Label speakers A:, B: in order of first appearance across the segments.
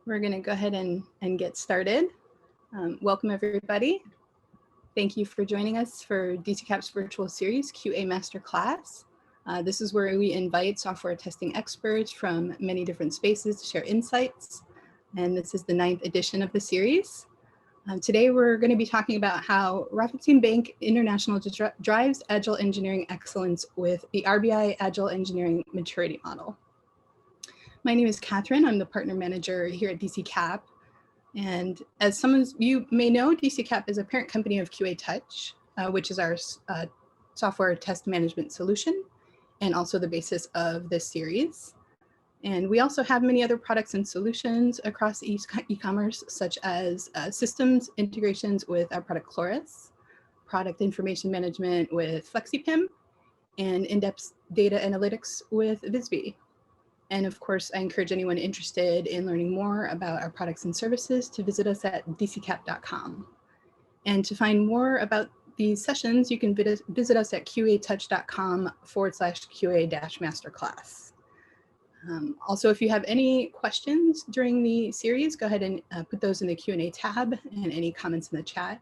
A: We're going to go ahead and get started. Welcome, everybody. Thank you for joining us for DCCAP's virtual series, QA Masterclass. This is where we invite software testing experts from many different spaces to share insights. And this is the 9th edition of the series. Today, we're going to be talking about how Raiffeisen Bank International drives Agile engineering excellence with the RBI Agile Engineering Maturity Model. My name is Catherine. I'm the partner manager here at DCCAP. And as some of you may know, DCCAP is a parent company of QA Touch, which is our software test management solution, and also the basis of this series. And we also have many other products and solutions across e-commerce, such as systems integrations with our product Chloris, product information management with FlexiPIM, and in-depth data analytics with Visby. And of course, I encourage anyone interested in learning more about our products and services to visit us at dccap.com. And to find more about these sessions, you can visit us at QA-touch.com/QA-masterclass. Also, if you have any questions during the series, go ahead and put those in the Q&A tab and any comments in the chat.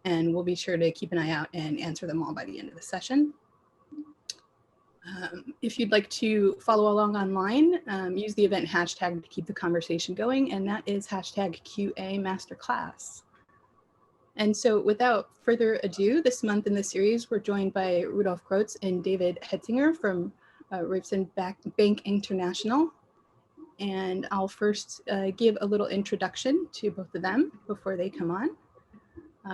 A: And we'll be sure to keep an eye out and answer them all by the end of the session. If you'd like to follow along online, use the event hashtag to keep the conversation going, and that is hashtag QA Masterclass. And so without further ado, this month in the series, we're joined by Rudolf Grötz and David Hetzinger from Raiffeisen Bank International. And I'll first give a little introduction to both of them before they come on.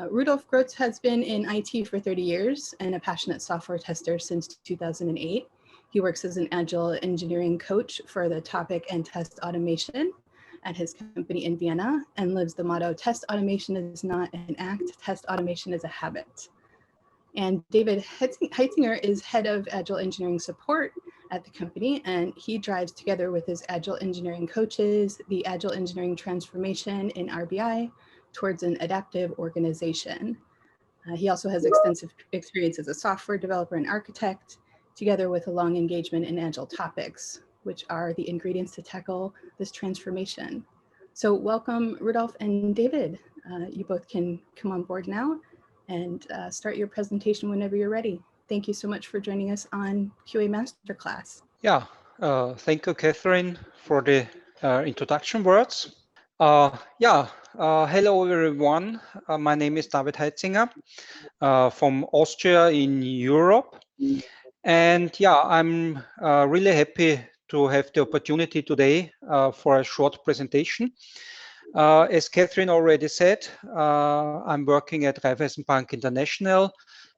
A: Rudolf Grötz has been in IT for 30 years and a passionate software tester since 2008. He works as an Agile engineering coach for the topic and test automation at his company in Vienna, and lives the motto, test automation is not an act, test automation is a habit. And David Heitzinger is head of Agile engineering support at the company, and he drives together with his Agile engineering coaches, the Agile engineering transformation in RBI, towards an adaptive organization. He also has extensive experience as a software developer and architect, together with a long engagement in Agile topics, which are the ingredients to tackle this transformation. So welcome, Rudolf and David. You both can come on board now and start your presentation whenever you're ready. Thank you so much for joining us on QA Masterclass.
B: Yeah, thank you, Catherine, for the introduction words. Hello everyone. My name is David Heitzinger from Austria in Europe. And I'm really happy to have the opportunity today for a short presentation. As Catherine already said, I'm working at Raiffeisen Bank International,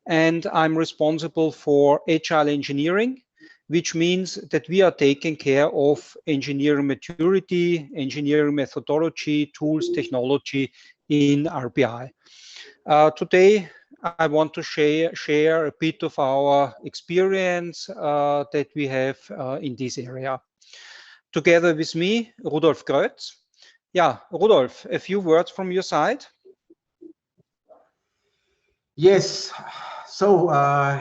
B: and I'm responsible for Agile engineering, which means that we are taking care of engineering maturity, engineering methodology, tools, technology in RBI. Today, I want to share a bit of our experience that we have in this area. Together with me, Rudolf Grötz. Yeah, Rudolf, a few words from your side.
C: Yes. So,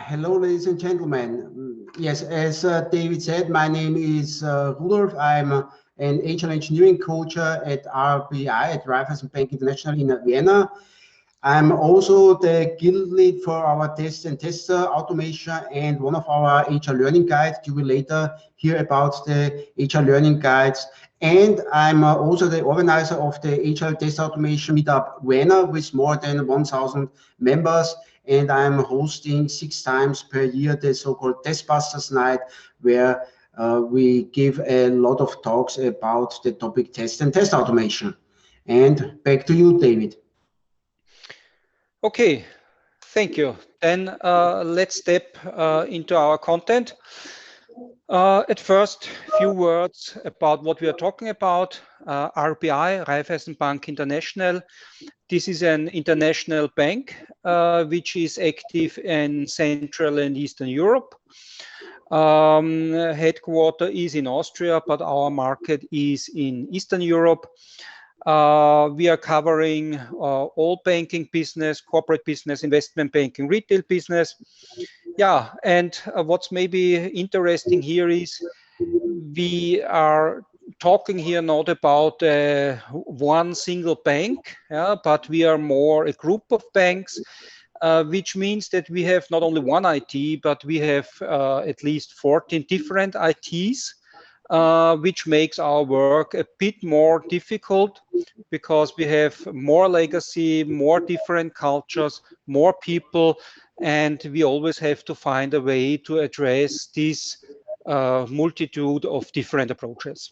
C: hello, ladies and gentlemen. Yes, as David said, my name is Rudolf. I'm an Agile engineering coach at RBI, at Raiffeisen Bank International in Vienna. I'm also the guild lead for our test and tester automation and one of our Agile learning guides. You will later hear about the Agile learning guides. And I'm also the organizer of the Agile test automation meetup Vienna with more than 1,000 members. And I'm hosting 6 times per year the so-called Testbusters Night, where we give a lot of talks about the topic test and test automation. And back to you, David.
B: Okay, thank you. Then let's step into our content. At first, a few words about what we are talking about. RBI, Raiffeisen Bank International. This is an international bank which is active in Central and Eastern Europe. Headquarter is in Austria, but our market is in Eastern Europe. We are covering all banking business, corporate business, investment banking, retail business. Yeah, and what's maybe interesting here is we are talking here not about one single bank, but we are more a group of banks, which means that we have not only one IT, but we have at least 14 different ITs, which makes our work a bit more difficult because we have more legacy, more different cultures, more people, and we always have to find a way to address this multitude of different approaches.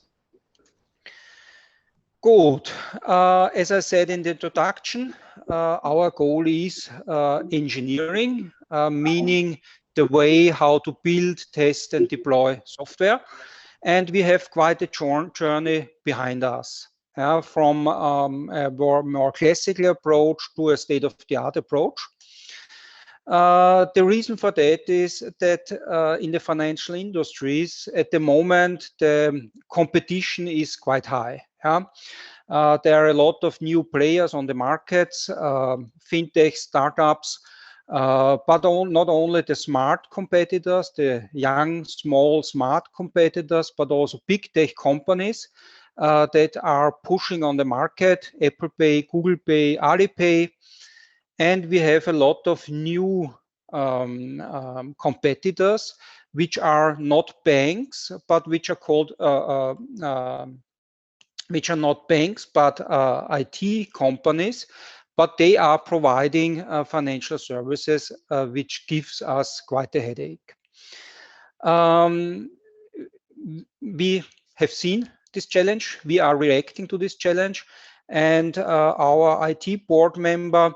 B: Good. As I said in the introduction, our goal is engineering, meaning the way how to build, test, and deploy software. And we have quite a journey behind us, from a more classical approach to a state-of-the-art approach. The reason for that is that in the financial industries, at the moment, the competition is quite high. There are a lot of new players on the markets, fintech startups, but not only the smart competitors, the young, small, smart competitors, but also big tech companies that are pushing on the market, Apple Pay, Google Pay, Alipay. And we have a lot of new competitors, which are not banks, but which are called, which are not banks, but IT companies, but they are providing financial services, which gives us quite a headache. We have seen this challenge. We are reacting to this challenge. And our IT board member,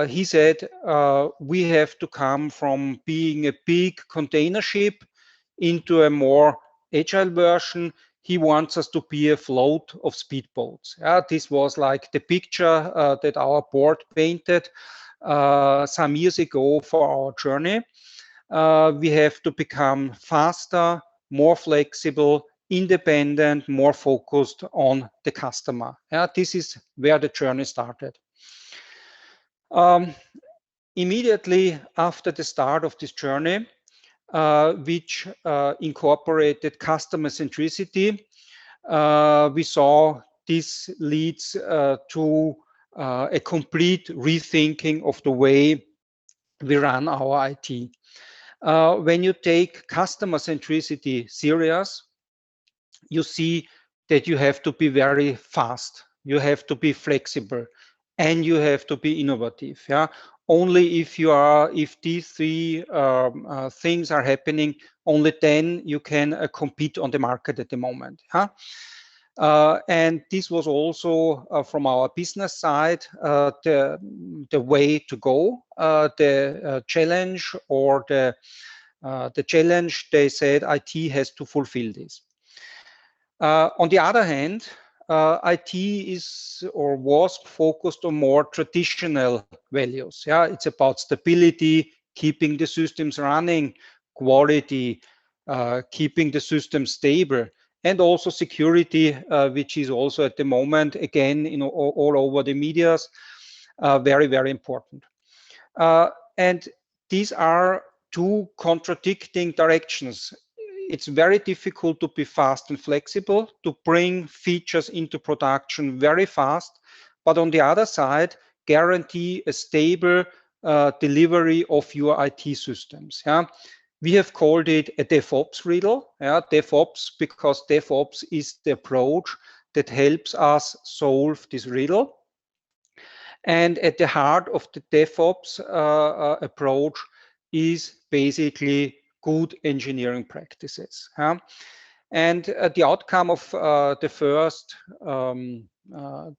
B: he said, we have to come from being a big container ship into a more agile version. He wants us to be a float of speedboats. This was like the picture that our board painted some years ago for our journey. We have to become faster, more flexible, independent, more focused on the customer. This is where the journey started. Immediately after the start of this journey, which incorporated customer centricity, we saw this leads to a complete rethinking of the way we run our IT. When you take customer centricity serious, you see that you have to be very fast, you have to be flexible, and you have to be innovative. Only if these three things are happening, only then you can compete on the market at the moment. And this was also from our business side the way to go. The challenge or the challenge, they said IT has to fulfill this. On the other hand, IT is or was focused on more traditional values. It's about stability, keeping the systems running, quality, keeping the system stable, and also security, which is also at the moment, again, all over the medias, very, very important. And these are two contradicting directions. It's very difficult to be fast and flexible, to bring features into production very fast, but on the other side, guarantee a stable delivery of your IT systems. We have called it a DevOps riddle. DevOps, because DevOps is the approach that helps us solve this riddle. And at the heart of the DevOps approach is basically good engineering practices. And the outcome of the first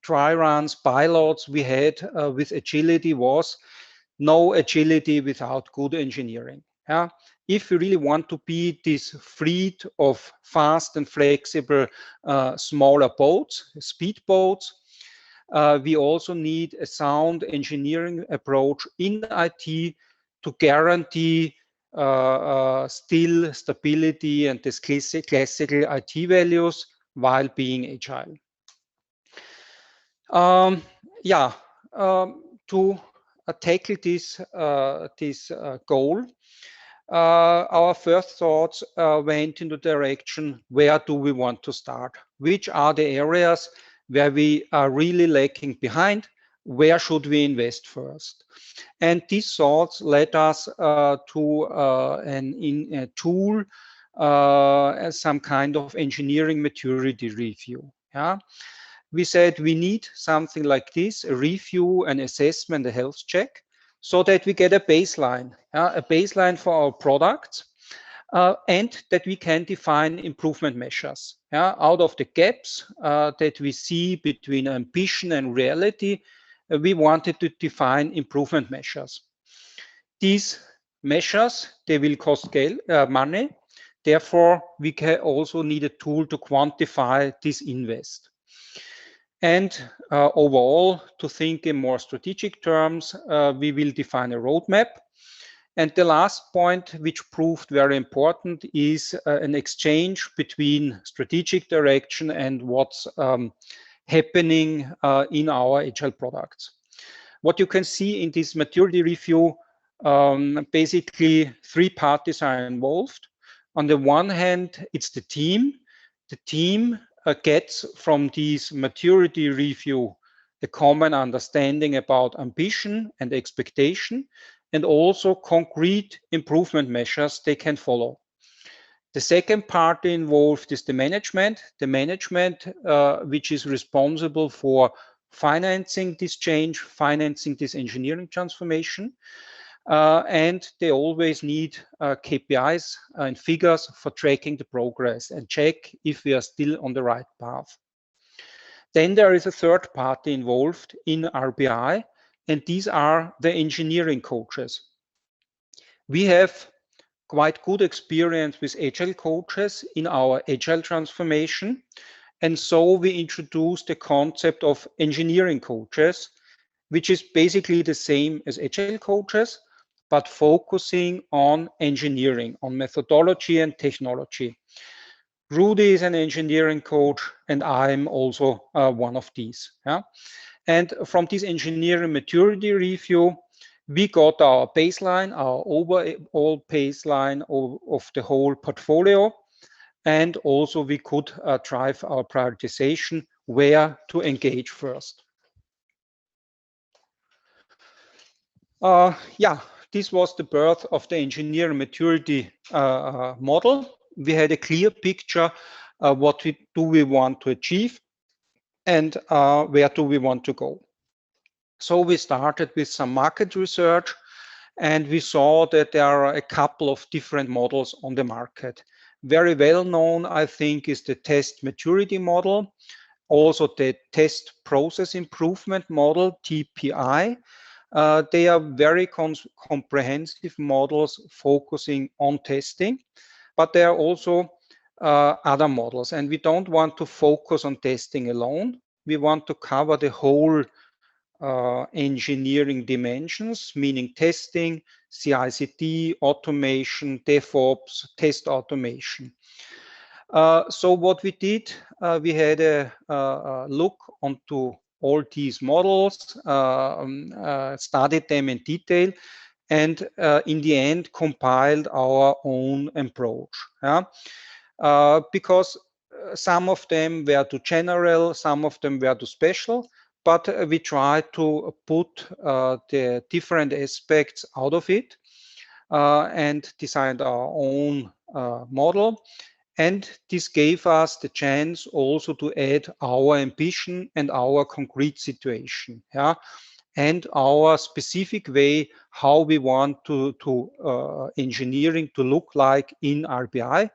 B: dry runs, pilots we had with agility was no agility without good engineering. If we really want to be this fleet of fast and flexible smaller boats, speedboats, we also need a sound engineering approach in IT to guarantee still stability and this classical IT values while being agile. To tackle this goal, our first thoughts went in the direction, where do we want to start? Which are the areas where we are really lacking behind? Where should we invest first? And these thoughts led us to a tool, as some kind of engineering maturity review. Yeah, we said we need something like this: a review, an assessment, a health check, so that we get a baseline, a baseline for our products, and that we can define improvement measures. Out of the gaps that we see between ambition and reality, we wanted to define improvement measures. These measures, they will cost money. Therefore, we can also need a tool to quantify this invest. And overall, to think in more strategic terms, we will define a roadmap. And the last point, which proved very important, is an exchange between strategic direction and what's happening in our Agile products. What you can see in this maturity review, basically 3 parties are involved. On the one hand, it's the team. The team gets from this maturity review a common understanding about ambition and expectation, and also concrete improvement measures they can follow. The second party involved is the management. The management, which is responsible for financing this change, financing this engineering transformation. And they always need KPIs and figures for tracking the progress and check if we are still on the right path. Then there is a third party involved in RBI, and these are the engineering coaches. We have quite good experience with Agile coaches in our Agile transformation. And so we introduced the concept of engineering coaches, which is basically the same as Agile coaches, but focusing on engineering, on methodology and technology. Rudy is an engineering coach, and I'm also one of these. Yeah? And from this engineering maturity review, we got our baseline, our overall baseline of the whole portfolio. And also we could drive our prioritization where to engage first. This was the birth of the engineering maturity model. We had a clear picture what we want to achieve and where do we want to go. So we started with some market research, and we saw that there are a couple of different models on the market. Very well known, I think, is the test maturity model, also the test process improvement model, TPI. They are very comprehensive models focusing on testing, but there are also other models, and we don't want to focus on testing alone. We want to cover the whole engineering dimensions, meaning testing, CI/CD, automation, DevOps, test automation. So what we did, we had a look onto all these models, studied them in detail, and in the end compiled our own approach. Because some of them were too general, some of them were too special, but we tried to put the different aspects out of it and designed our own model. And this gave us the chance also to add our ambition and our concrete situation, and our specific way how we want to engineering to look like in RBI.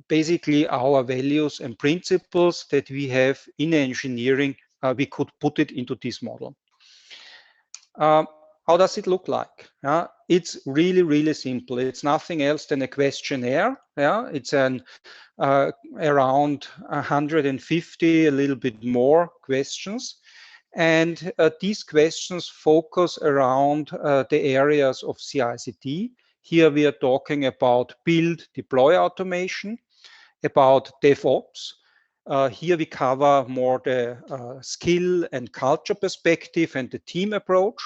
B: Basically, our values and principles that we have in engineering, we could put it into this model. How does it look like? It's really, really simple. It's nothing else than a questionnaire. It's an around 150, a little bit more questions. And these questions focus around the areas of CI/CD. Here we are talking about build, deploy automation, about DevOps. Here we cover more the skill and culture perspective and the team approach.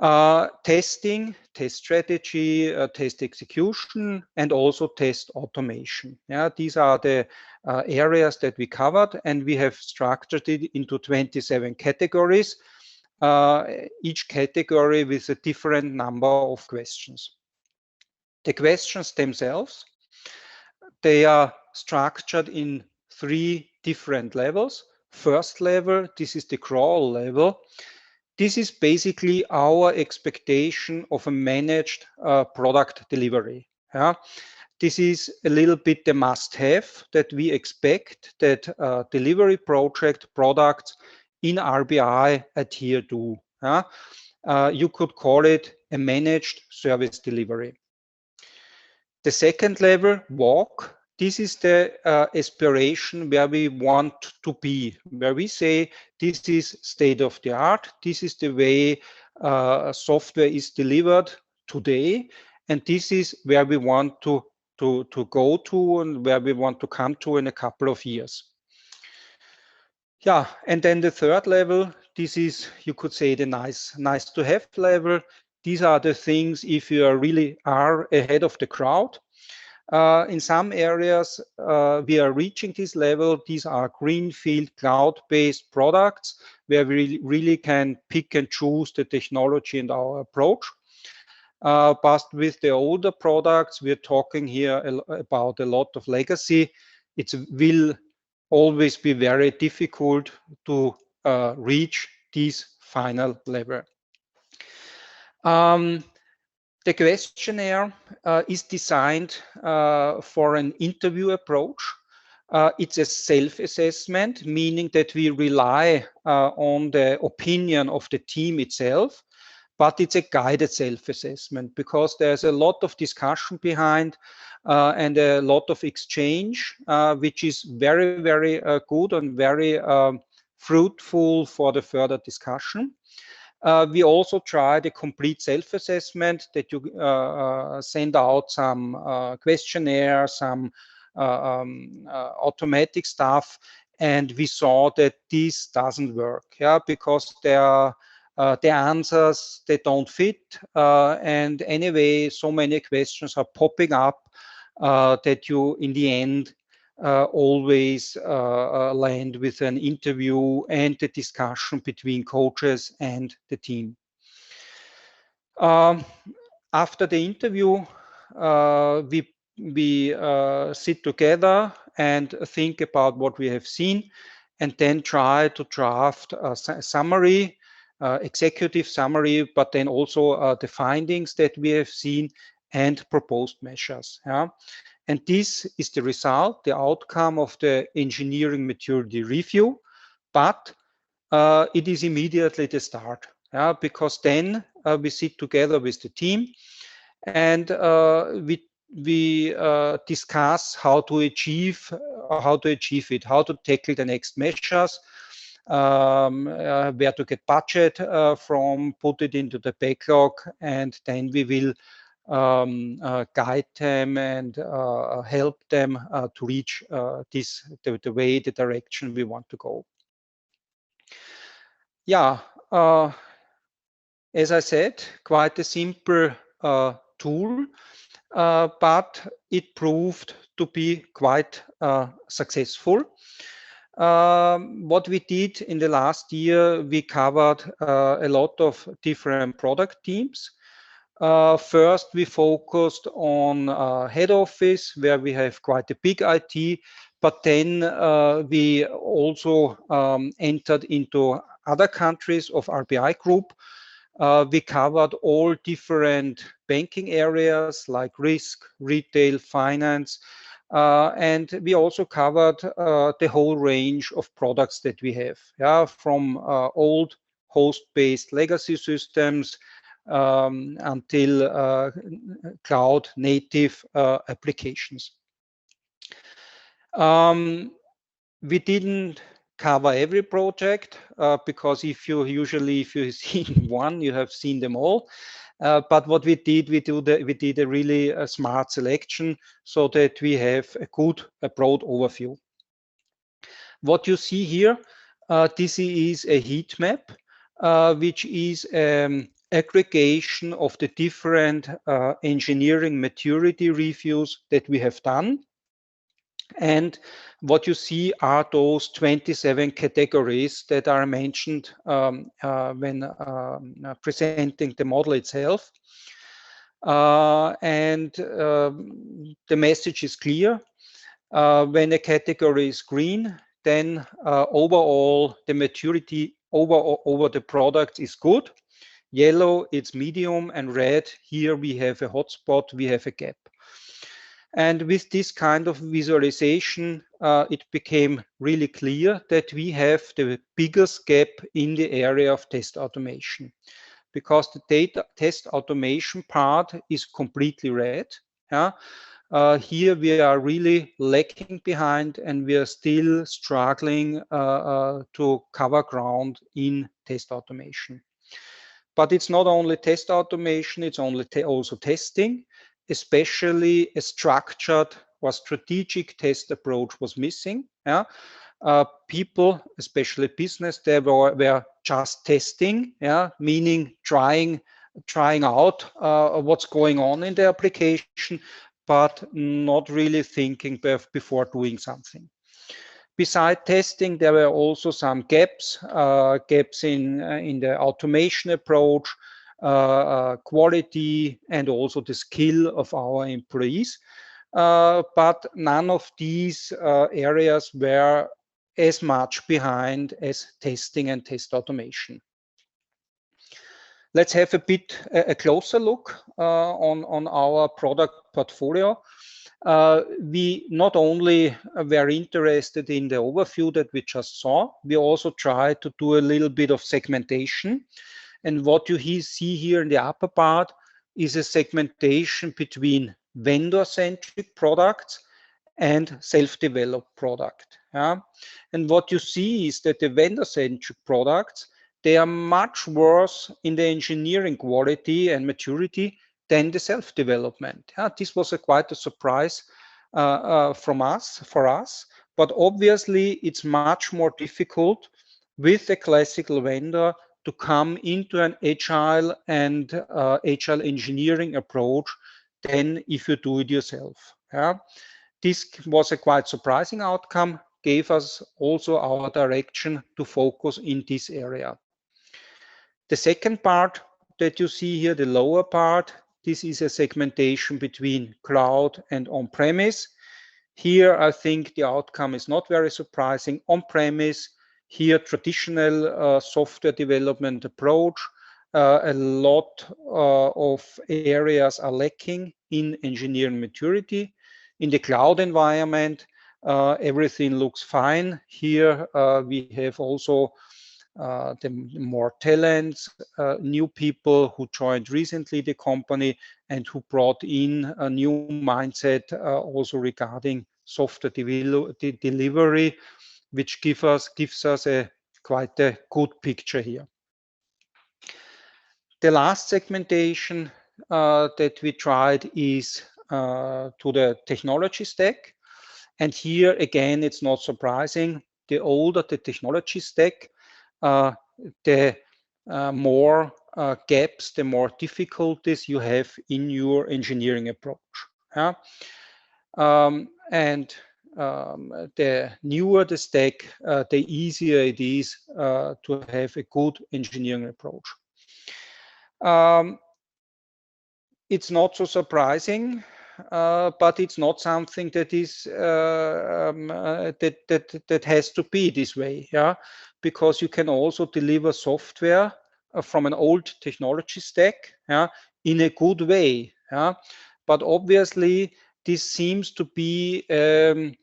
B: Testing, test strategy, test execution, and also test automation. Yeah, these are the areas that we covered, and we have structured it into 27 categories, each category with a different number of questions. The questions themselves, they are structured in 3 different levels. First level, this is the crawl level. This is basically our expectation of a managed product delivery. Yeah? This is a little bit the must-have that we expect that delivery project products in RBI adhere to. Yeah? You could call it a managed service delivery. The second level, walk, this is the aspiration where we want to be, where we say this is state of the art, this is the way software is delivered today, and this is where we want to go to and where we want to come to in a couple of years. Yeah, and then the third level, this is, you could say, the nice to have level. These are the things if you really are ahead of the crowd. In some areas, we are reaching this level. These are greenfield cloud-based products where we really can pick and choose the technology and our approach. But with the older products, we're talking here about a lot of legacy. It will always be very difficult to reach this final level. The questionnaire is designed for an interview approach. It's a self-assessment, meaning that we rely on the opinion of the team itself, but it's a guided self-assessment because there's a lot of discussion behind and a lot of exchange, which is very, very good and very fruitful for the further discussion. We also tried a complete self-assessment that you send out some questionnaire, some automatic stuff, and we saw that this doesn't work, yeah, because the answers, they don't fit, and anyway, so many questions are popping up that you, in the end, always land with an interview and the discussion between coaches and the team. After the interview, we sit together and think about what we have seen and then try to draft a summary, executive summary, but then also the findings that we have seen and proposed measures. Yeah? And this is the result, the outcome of the engineering maturity review, but it is immediately the start, yeah? Because then we sit together with the team and we discuss how to achieve it, how to tackle the next measures, where to get budget from, put it into the backlog, and then we will guide them and help them to reach the way, the direction we want to go. Yeah, as I said, quite a simple tool, but it proved to be quite successful. What we did in the last year, we covered a lot of different product teams. First, we focused on head office, where we have quite a big IT, but then we also entered into other countries of RBI Group. We covered all different banking areas like risk, retail, finance, and we also covered the whole range of products that we have, yeah, from old host-based legacy systems until cloud native applications. We didn't cover every project because if you've seen one, you have seen them all. But what we did, we did a really smart selection so that we have a broad overview. What you see here, this is a heat map, which is a aggregation of the different engineering maturity reviews that we have done. And what you see are those 27 categories that are mentioned when presenting the model itself. The message is clear. When a category is green, then overall the maturity over the product is good. Yellow, it's medium, and red, here we have a hotspot, we have a gap. And with this kind of visualization, it became really clear that we have the biggest gap in the area of test automation, because the test automation part is completely red. Yeah? Here we are really lacking behind, and we are still struggling to cover ground in test automation. But it's not only test automation, it's also testing, especially a structured or strategic test approach was missing. Yeah? People, especially business, they were just testing, yeah? Meaning trying out what's going on in the application, but not really thinking before doing something. Beside testing, there were also some gaps in the automation approach, quality, and also the skill of our employees. But none of these areas were as much behind as testing and test automation. Let's have a closer look on our product portfolio. We not only were interested in the overview that we just saw, we also tried to do a little bit of segmentation. And what you see here in the upper part is a segmentation between vendor-centric products and self-developed product. Yeah? And what you see is that the vendor-centric products, they are much worse in the engineering quality and maturity than the self-development. Yeah? This was quite a surprise for us, but obviously it's much more difficult with a classical vendor to come into an agile and agile engineering approach than if you do it yourself. Yeah? This was a quite surprising outcome, gave us also our direction to focus in this area. The second part that you see here, the lower part, this is a segmentation between cloud and on-premise. Here, I think the outcome is not very surprising. On-premise, here traditional software development approach, a lot of areas are lacking in engineering maturity. In the cloud environment, everything looks fine. Here we have also the more talents, new people who joined recently the company and who brought in a new mindset also regarding software delivery, which gives us quite a good picture here. The last segmentation that we tried is to the technology stack. And here again, it's not surprising. The older the technology stack, the more gaps, the more difficulties you have in your engineering approach. Yeah? The newer the stack, the easier it is to have a good engineering approach. It's not so surprising, but it's not something that is that has to be this way. Yeah, because you can also deliver software from an old technology stack, yeah, in a good way. Yeah, but obviously this seems to be a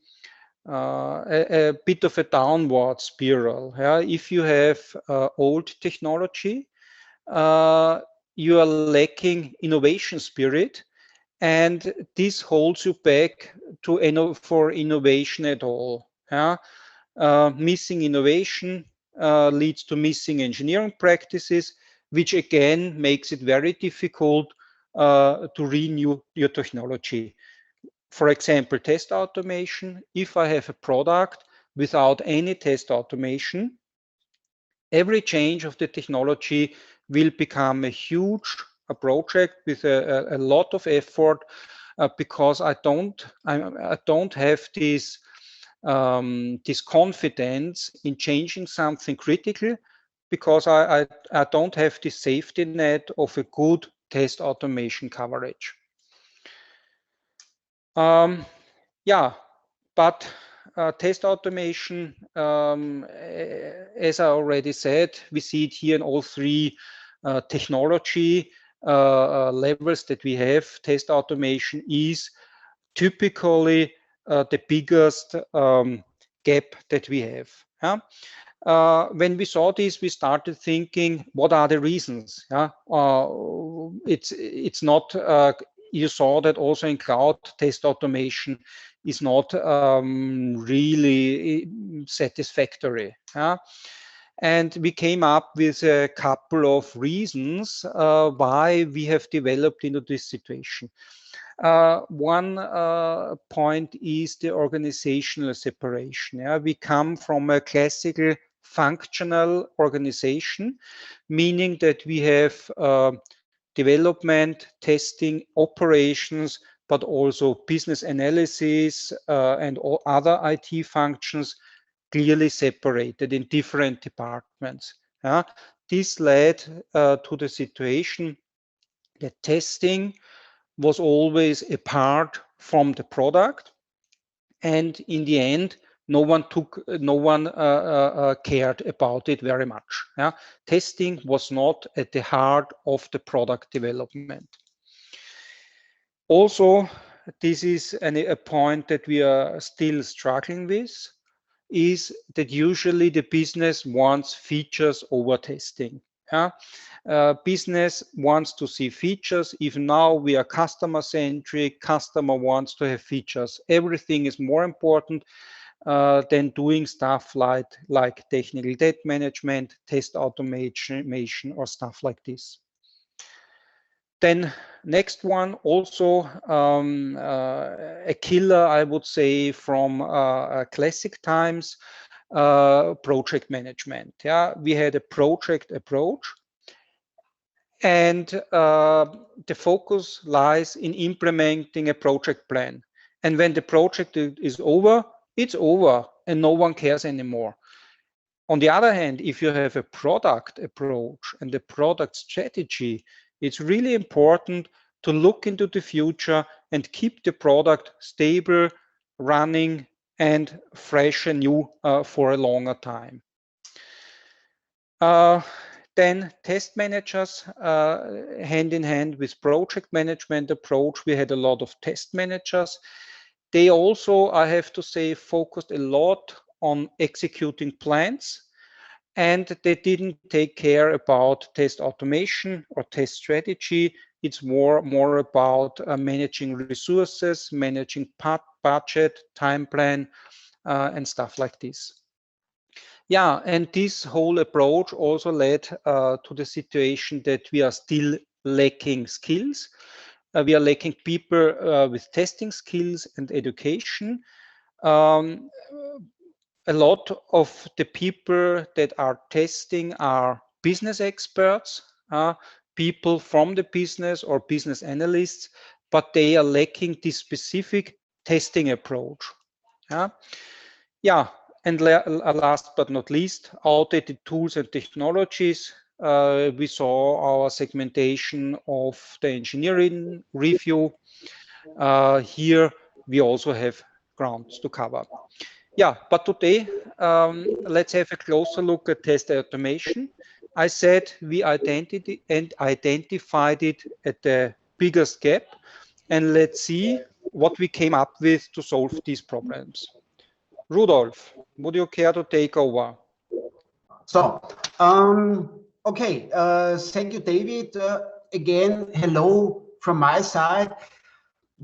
B: bit of a downward spiral. Yeah? If you have old technology, you are lacking innovation spirit, and this holds you back for innovation at all. Yeah? Missing innovation leads to missing engineering practices, which again makes it very difficult to renew your technology. For example, test automation. If I have a product without any test automation, every change of the technology will become a huge project with a lot of effort, because I don't have this this confidence in changing something critical, because I don't have the safety net of a good test automation coverage. Yeah, but test automation, as I already said, we see it here in all three technology levels that we have. Test automation is typically the biggest gap that we have. When we saw this, we started thinking, what are the reasons? It's not. You saw that also in cloud test automation is not really satisfactory. And we came up with a couple of reasons why we have developed into this situation. One point is the organizational separation. We come from a classical functional organization, meaning that we have development, testing, operations, but also business analysis and all other IT functions clearly separated in different departments. This led to the situation that testing was always apart from the product, and in the end, no one cared about it very much. Testing was not at the heart of the product development. Also, this is a point that we are still struggling with, is that usually the business wants features over testing. Business wants to see features. Even now we are customer centric. Customer wants to have features. Everything is more important than doing stuff like technical debt management, test automation, or stuff like this. Then next one, also a killer, I would say, from classic times, project management. We had a project approach, and the focus lies in implementing a project plan. And when the project is over, it's over and no one cares anymore. On the other hand, if you have a product approach and a product strategy, it's really important to look into the future and keep the product stable, running, and fresh and new for a longer time. Then test managers, hand in hand with project management approach, we had a lot of test managers. They also, I have to say, focused a lot on executing plans, and they didn't take care about test automation or test strategy. It's more about managing resources, managing budget, time plan, and stuff like this. Yeah, and this whole approach also led to the situation that we are still lacking skills. We are lacking people with testing skills and education. A lot of the people that are testing are business experts, people from the business or business analysts, but they are lacking this specific testing approach. And last but not least, outdated tools and technologies. We saw our segmentation of the engineering review. Here we also have grounds to cover. Yeah, but today, let's have a closer look at test automation. I said we identified it at the biggest gap, and let's see what we came up with to solve these problems. Rudolf, would you care to take over?
C: So, okay, thank you, David. Again, hello from my side.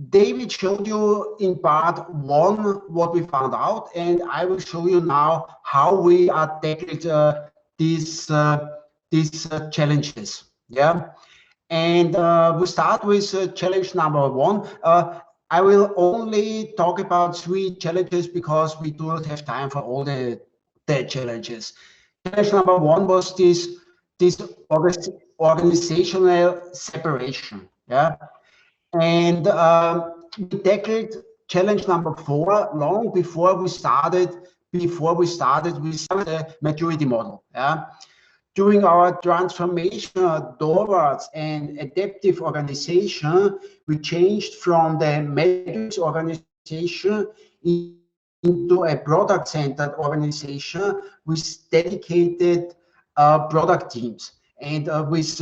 C: David showed you in part one what we found out, and I will show you now how we are tackling these challenges. Yeah, and we start with challenge number one. I will only talk about 3 challenges because we do not have time for all the challenges. challenge number one was this organizational separation. Yeah, and we tackled challenge number 4 long before we started with the maturity model. Yeah. During our transformation towards an adaptive organization, we changed from the matrix organization into a product-centered organization with dedicated product teams and with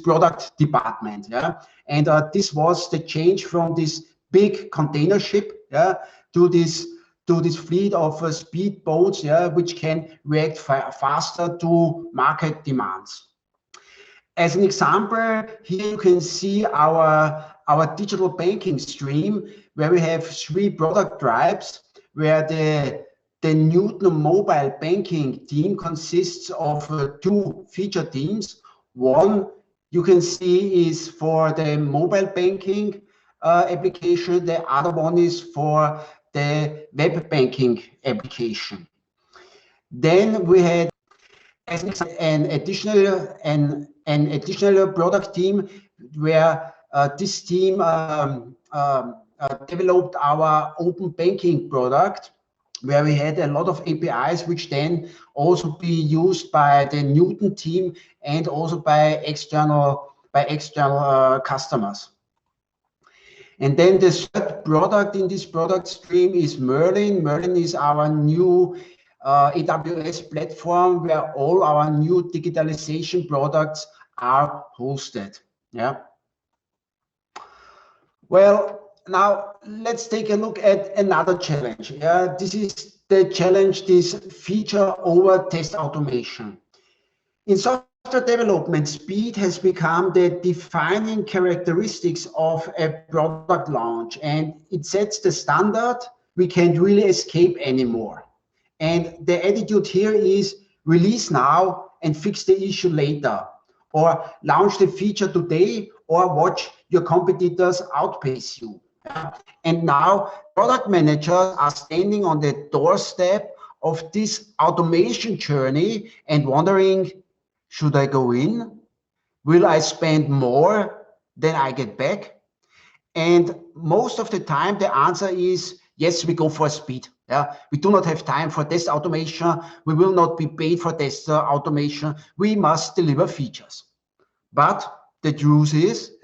C: product department. Yeah, and this was the change from this big container ship, yeah, to this fleet of speed boats, yeah, which can react faster to market demands. As an example, here you can see our digital banking stream, where we have 3 product tribes, where the Newton mobile banking team consists of 2 feature teams. One you can see is for the mobile banking application. The other one is for the web banking application. Then we had an additional product team, where this team developed our open banking product, where we had a lot of APIs, which then also be used by the Newton team and also by external customers. And then the third product in this product stream is Merlin. Merlin is our new AWS platform, where all our new digitalization products are hosted. Yeah. Well, now let's take a look at another challenge. Yeah, this is the challenge, this feature over test automation. In software development, speed has become the defining characteristics of a product launch, and it sets the standard we can't really escape anymore. And the attitude here is release now and fix the issue later, or launch the feature today, or watch your competitors outpace you. And now product managers are standing on the doorstep of this automation journey and wondering, should I go in? Will I spend more than I get back? And most of the time the answer is yes, we go for speed. Yeah, we do not have time for test automation. We will not be paid for test automation. We must deliver features. But the truth is,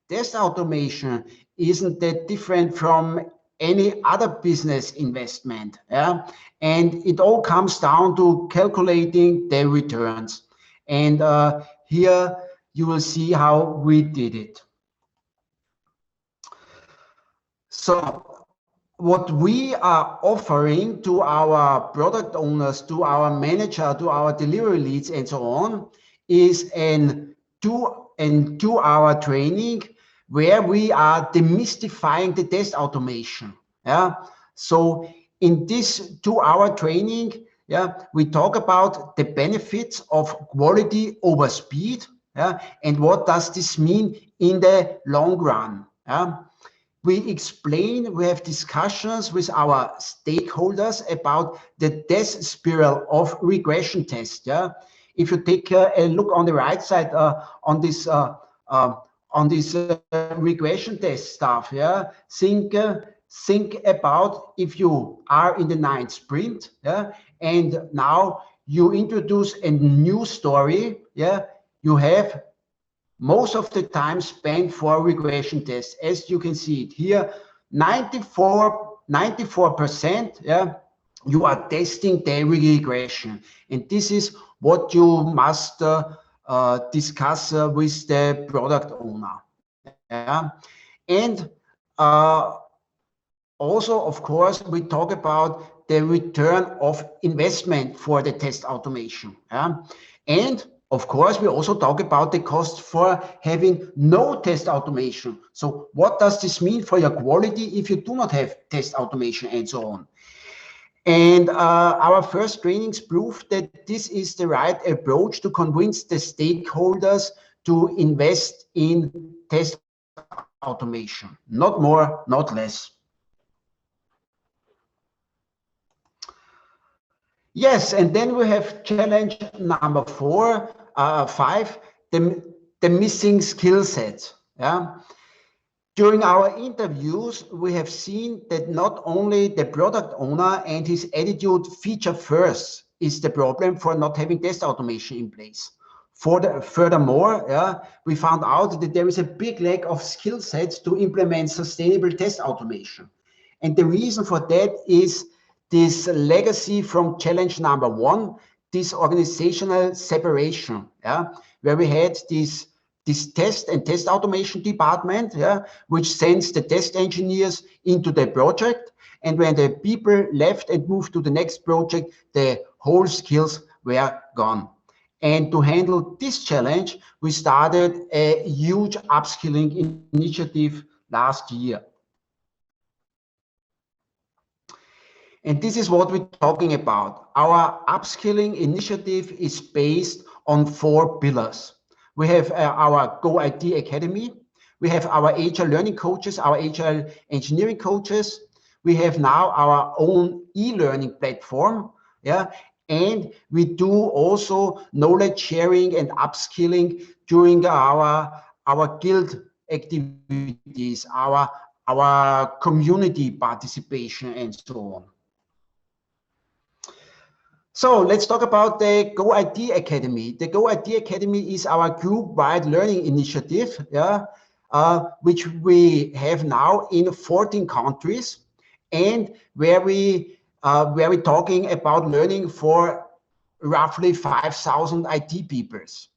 C: test automation isn't that different from any other business investment. Yeah? And it all comes down to calculating the returns. And here you will see how we did it. So what we are offering to our product owners, to our manager, to our delivery leads, and so on, is an 2-hour training where we are demystifying the test automation. Yeah. So in this 2-hour training, yeah, we talk about the benefits of quality over speed. Yeah, and what does this mean in the long run? Yeah. We explain, we have discussions with our stakeholders about the death spiral of regression tests. Yeah. If you take a look on the right side on this regression test stuff, yeah, think about if you are in the 9th sprint, yeah, and now you introduce a new story, yeah, you have most of the time spent for regression tests. As you can see it here, 94%, yeah, you are testing the regression, and this is what you must discuss with the product owner. Yeah. And also, of course, we talk about the return of investment for the test automation. Yeah. And of course, we also talk about the cost for having no test automation. So what does this mean for your quality if you do not have test automation and so on? And our first trainings prove that this is the right approach to convince the stakeholders to invest in test automation. Not more, not less. Yes, and then we have challenge number 5, the missing skill set. Yeah. During our interviews, we have seen that not only the product owner and his attitude feature first is the problem for not having test automation in place. Furthermore, we found out that there is a big lack of skill sets to implement sustainable test automation. And the reason for that is this legacy from challenge number 1, this organizational separation, where we had this test and test automation department, which sends the test engineers into the project. And when the people left and moved to the next project, the whole skills were gone. And to handle this challenge, we started a huge upskilling initiative last year. And this is what we're talking about. Our upskilling initiative is based on 4 pillars. We have our Go IT Academy. We have our Agile learning coaches, our Agile engineering coaches. We have now our own e-learning platform. And we do also knowledge sharing and upskilling during our guild activities, our community participation, and so on. So let's talk about the Go IT Academy. The Go IT Academy is our group-wide learning initiative, which we have now in 14 countries, and where we're talking about learning for roughly 5,000 IT peoples.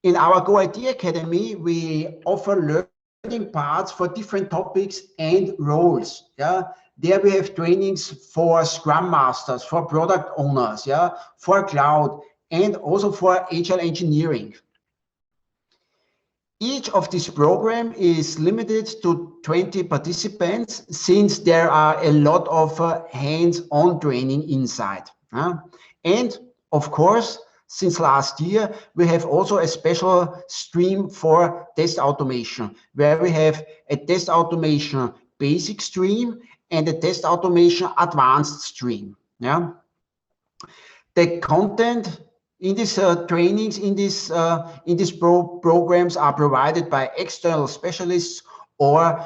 C: In our Go IT Academy, we offer learning parts for different topics and roles. There we have trainings for Scrum Masters, for product owners, for cloud, and also for Agile engineering. Each of these programs is limited to 20 participants, since there are a lot of hands-on training inside. And of course, since last year, we have also a special stream for test automation, where we have a test automation basic stream and a test automation advanced stream. The content in these trainings, in these programs, are provided by external specialists, or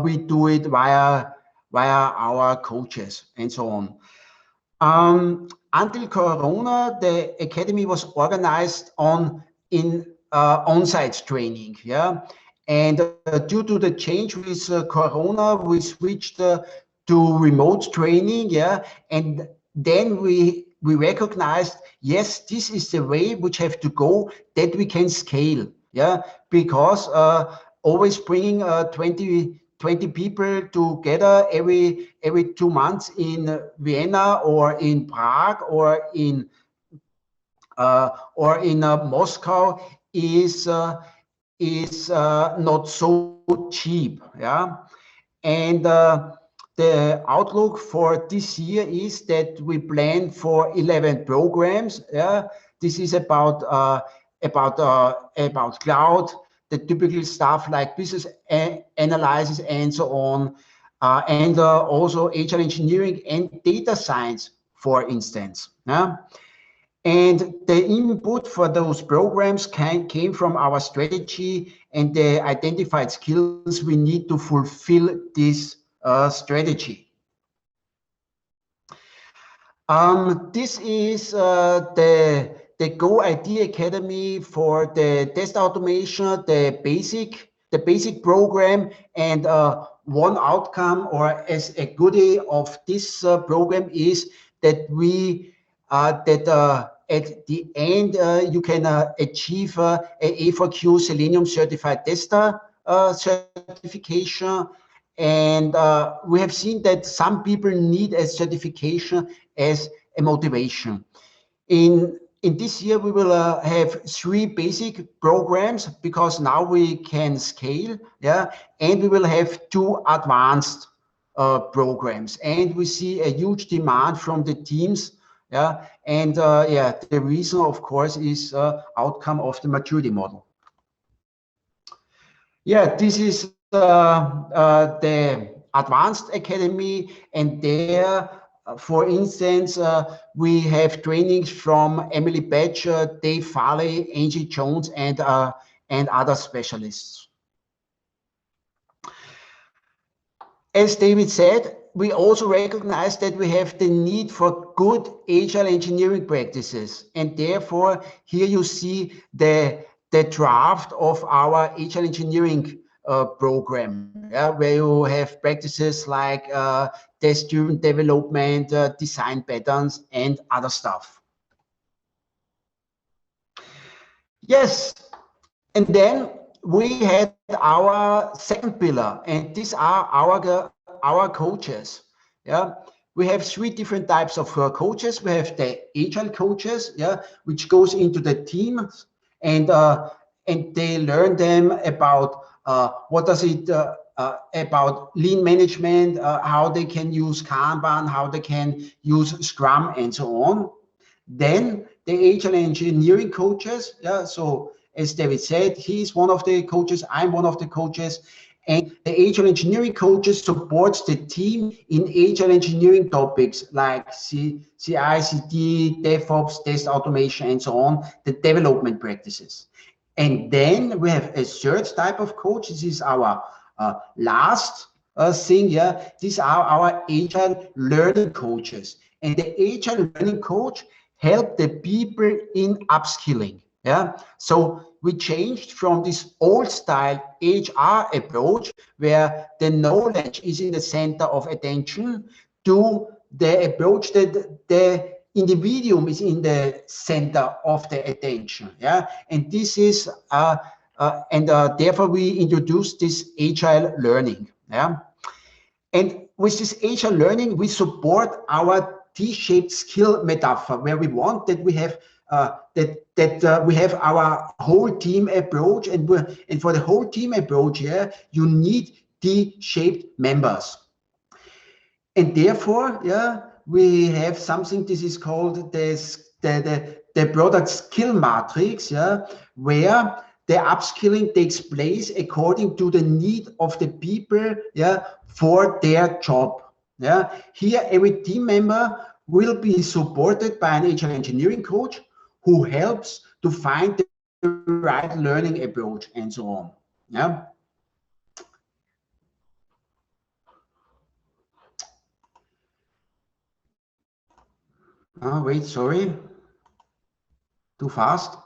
C: we do it via our coaches and so on. Until Corona, the Academy was organized in on-site training. And due to the change with Corona, we switched to remote training. And then we recognized, yes, this is the way which have to go, that we can scale. Because always bringing 20 people together every 2 months in Vienna or in Prague or in Moscow is not so cheap. And the outlook for this year is that we plan for 11 programs. This is about cloud, the typical stuff like business analysis and so on, and also Agile engineering and data science, for instance. And the input for those programs came from our strategy and the identified skills we need to fulfill this strategy. This is the Go IT Academy for the test automation, the basic program, and one outcome, or as a goodie of this program, is that we at the end you can achieve a A4Q Selenium certified tester certification. And we have seen that some people need a certification as a motivation. In this year, we will have 3 basic programs, because now we can scale, and we will have 2 advanced programs. And we see a huge demand from the teams, and the reason, of course, is outcome of the maturity model. This is the Advanced Academy, and there For instance, we have trainings from Emily Badger, Dave Farley, Angie Jones, and other specialists. As David said, we also recognize that we have the need for good agile engineering practices. And therefore, here you see the draft of our agile engineering program, where you have practices like test-driven development, design patterns, and other stuff. Yes, and then we had our second pillar, and these are our coaches. Yeah, we have three different types of coaches. We have the agile coaches, which goes into the teams, and they learn them about what does it about lean management, how they can use Kanban, how they can use Scrum, and so on. Then the agile engineering coaches, so as David said, he's one of the coaches, I'm one of the coaches, and the agile engineering coaches supports the team in agile engineering topics like CI, CD, DevOps, test automation, and so on, the development practices. And then we have a third type of coach. This is our last thing. These are our agile learning coaches. And the agile learning coach help the people in upskilling. So we changed from this old style HR approach where the knowledge is in the center of attention to the approach that the individuum is in the center of the attention. And this is therefore we introduced this agile learning. And with this agile learning, we support our T-shaped skill metaphor, where we want that we have we have our whole team approach, and for the whole team approach, you need T-shaped members. And therefore, we have something. This is called the product skill matrix, where the upskilling takes place according to the need of the people, for their job. Here, every team member will be supported by an agile engineering coach who helps to find the right learning approach and so on. Oh, wait, sorry. Too fast.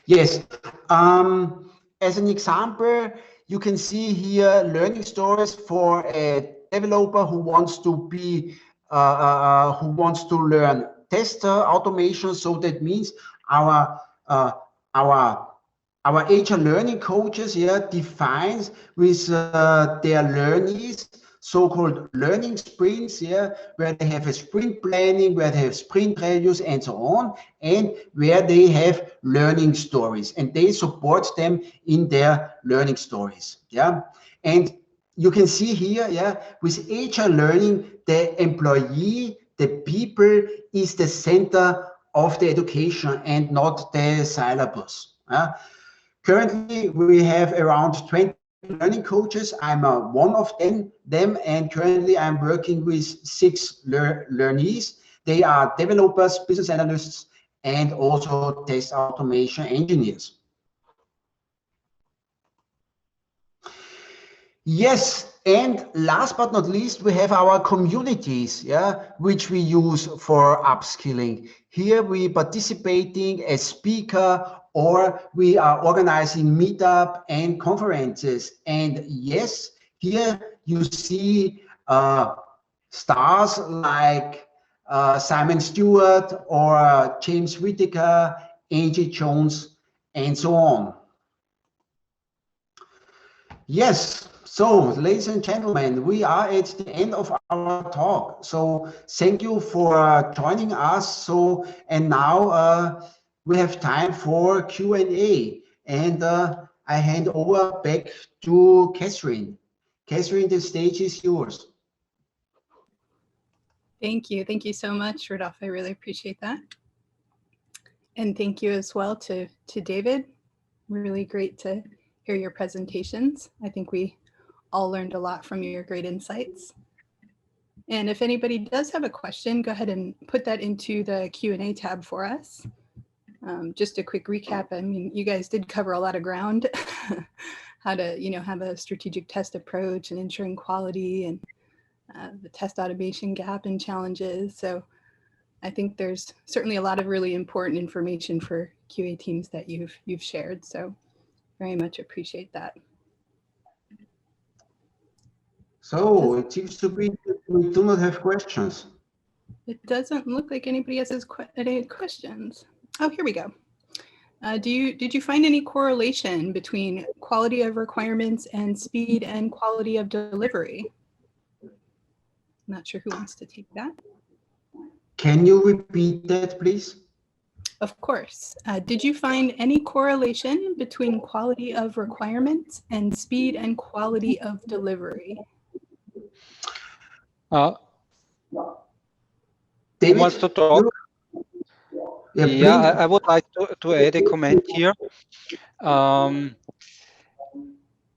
C: Yes. As an example, you can see here learning stories for a developer who wants to be who wants to learn test automation. So that means our agile learning coaches defines with their learnees so-called learning sprints, where they have a sprint planning, where they have sprint reviews, and so on, and where they have learning stories, and they support them in their learning stories. And you can see here, with agile learning, the employee, the people, is the center of the education and not the syllabus. Currently, we have around 20 learning coaches. I'm one of them, and currently I'm working with 6 learnees. They are developers, business analysts, and also test automation engineers. Yes, and last but not least, we have our communities, which we use for upskilling. Here we participating as speaker, or we are organizing meetup and conferences. And yes, here you see stars like Simon Stewart or James Whittaker, Angie Jones, and so on. Yes. So, ladies and gentlemen, we are at the end of our talk. So, thank you for joining us. So, and now we have time for Q&A. And I hand over back to Catherine. Catherine, the stage is yours.
A: Thank you. Thank you so much, Rudolf. I really appreciate that. And thank you as well to David. Really great to hear your presentations. I think we all learned a lot from your great insights. And if anybody does have a question, go ahead and put that into the Q&A tab for us. Just a quick recap. I mean, you guys did cover a lot of ground, how to, have a strategic test approach and ensuring quality and the test automation gap and challenges. So I think there's certainly a lot of really important information for QA teams that you've shared. So very much appreciate that.
C: So it seems to be that we do not have questions.
A: It doesn't look like anybody else has any questions. Oh, here we go. Did you find any correlation between quality of requirements and speed and quality of delivery? Not sure who wants to take that.
C: Can you repeat that, please?
A: Of course. Did you find any correlation between quality of requirements and speed and quality of delivery?
C: David,
B: who wants to talk? Yeah, I would like to add a comment here.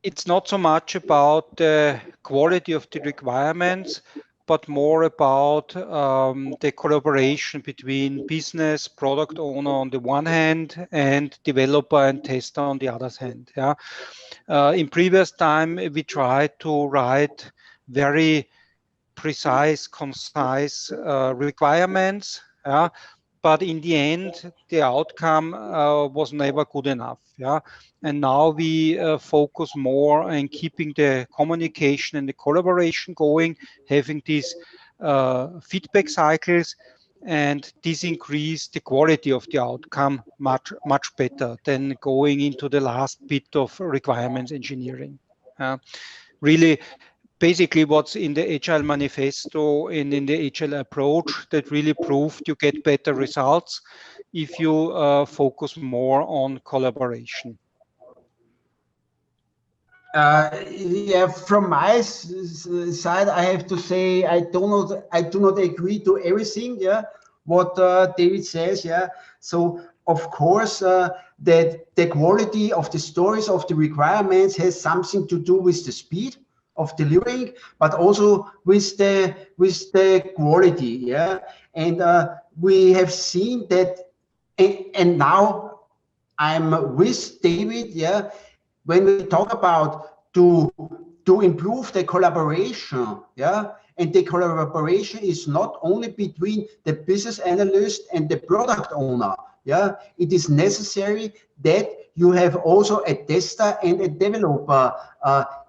B: It's not so much about the quality of the requirements, but more about the collaboration between business, product owner on the one hand, and developer and tester on the other hand. Yeah. In previous time, we tried to write very precise, concise requirements. Yeah. But in the end, the outcome was never good enough. Yeah, and now we focus more on keeping the communication and the collaboration going, having these feedback cycles, and this increase the quality of the outcome much better than going into the last bit of requirements engineering. Really. Basically, what's in the Agile manifesto and in the Agile approach that really proved you get better results if you focus more on collaboration.
C: Yeah, from my side, I have to say I do not agree to everything. Yeah, what David says. Yeah, so of course that the quality of the stories of the requirements has something to do with the speed of delivering, but also with the quality. Yeah, and we have seen that, and now I'm with David. Yeah, when we talk about to improve the collaboration. Yeah, and the collaboration is not only between the business analyst and the product owner. Yeah, it is necessary that you have also a tester and a developer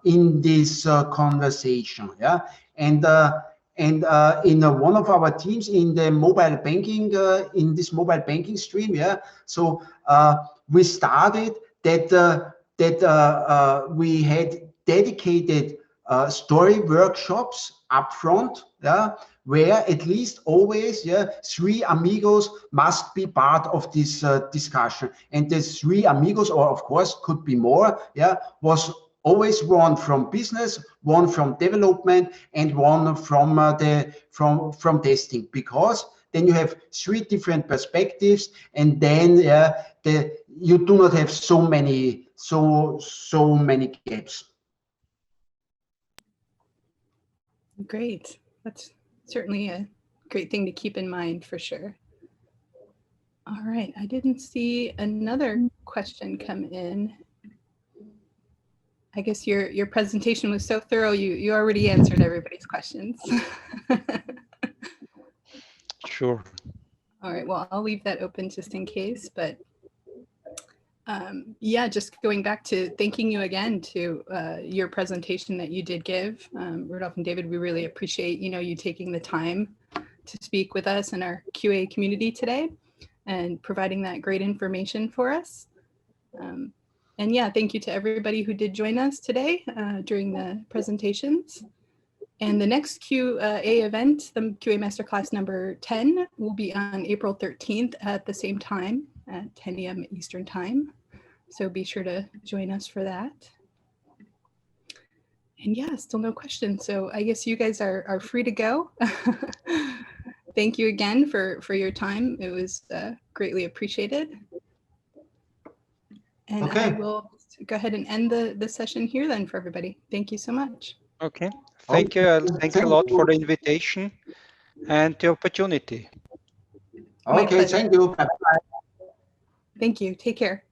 C: in this conversation. Yeah, and in one of our teams in the mobile banking, in this mobile banking stream. Yeah, so we started that we had dedicated story workshops upfront. Yeah, where at least always, yeah, 3 amigos must be part of this discussion, and the 3 amigos, or of course could be more, yeah, was always one from business, one from development, and one from from testing, because then you have 3 different perspectives, and then yeah, you do not have so many gaps.
A: Great. That's certainly a great thing to keep in mind for sure. All right, I didn't see another question come in. I guess your presentation was so thorough, you already answered everybody's questions.
B: Sure.
A: All right, well, I'll leave that open just in case, but yeah, just going back to thanking you again to your presentation that you did give, Rudolf and David. We really appreciate you taking the time to speak with us and our QA community today and providing that great information for us. And yeah, thank you to everybody who did join us today during the presentations. And the next QA event, the QA Masterclass number 10, will be on April 13th at the same time at 10 a.m. Eastern Time. So be sure to join us for that. And yeah, still no questions. So I guess you guys are free to go. Thank you again for your time. It was greatly appreciated. And okay. I will go ahead and end the session here then for everybody. Thank you so much.
B: Okay. Thank you. Thanks a
C: Thank
B: lot
C: you.
B: for the invitation and the opportunity.
A: My
C: Okay,
A: pleasure.
C: thank you. Bye-bye.
A: Thank you. Take care.